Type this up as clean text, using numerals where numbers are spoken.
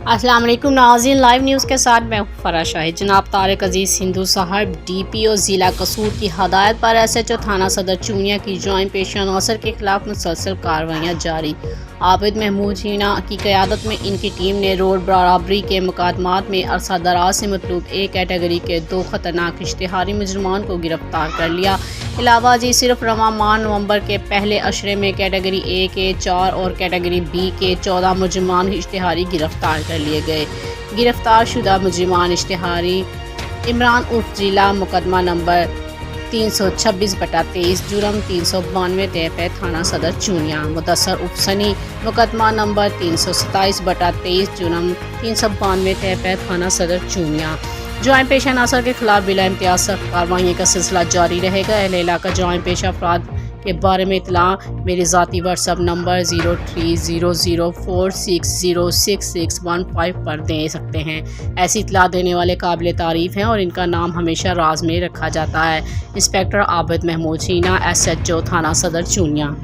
अस्सलाम वालेकुम नाज़रीन, लाइव न्यूज़ के साथ मैं फरा शाहिद। जनाब तारिक अजीज़ सिंधु साहब DPO ज़िला कसूर की हदायत पर SHO थाना सदर चूनिया की जॉइंट पेश अनासर के खिलाफ मुसलसल कार्रवाइयाँ जारी। आबिद महमूद हीना की क़यादत में इनकी टीम ने रोड बराबरी के मुकदमात में अरसा दराज से मतलूब A कैटेगरी के 2 ख़तरनाक इश्तिहारी मुजरमान को गिरफ्तार कर लिया। अलावा जी सिर्फ रवां माह नवंबर के पहले अशरे में कैटेगरी A के 4 और कैटेगरी B के 14 मुजरमान इश्तिहारी गिरफ्तार कर लिए गए। गिरफ्तार शुदा मुजरमान इश्तिहारी इमरान उर्फ जिला मुकदमा नंबर 326/23 जुर्म 392 तय थाना सदर चूनिया, मुदस्सर उर्फ सनी मुकदमा नंबर 327/23 जुर्म 392 तय थाना सदर चूनिया। जॉइंट पेशा अनासर के खिलाफ बिला इम्तियाज सख्त कार्रवाई का सिलसिला जारी रहेगा। अहले इलाका जॉइंट पेशा अफराद के बारे में इतला मेरे ज़ाती व्हाट्सअप नंबर 030046066115 पर दे सकते हैं। ऐसी इतला देने वाले काबिल तारीफ़ हैं और इनका नाम हमेशा राज में रखा जाता है। इंस्पेक्टर आबिद महमूद हीना SHO थाना सदर चूनिया।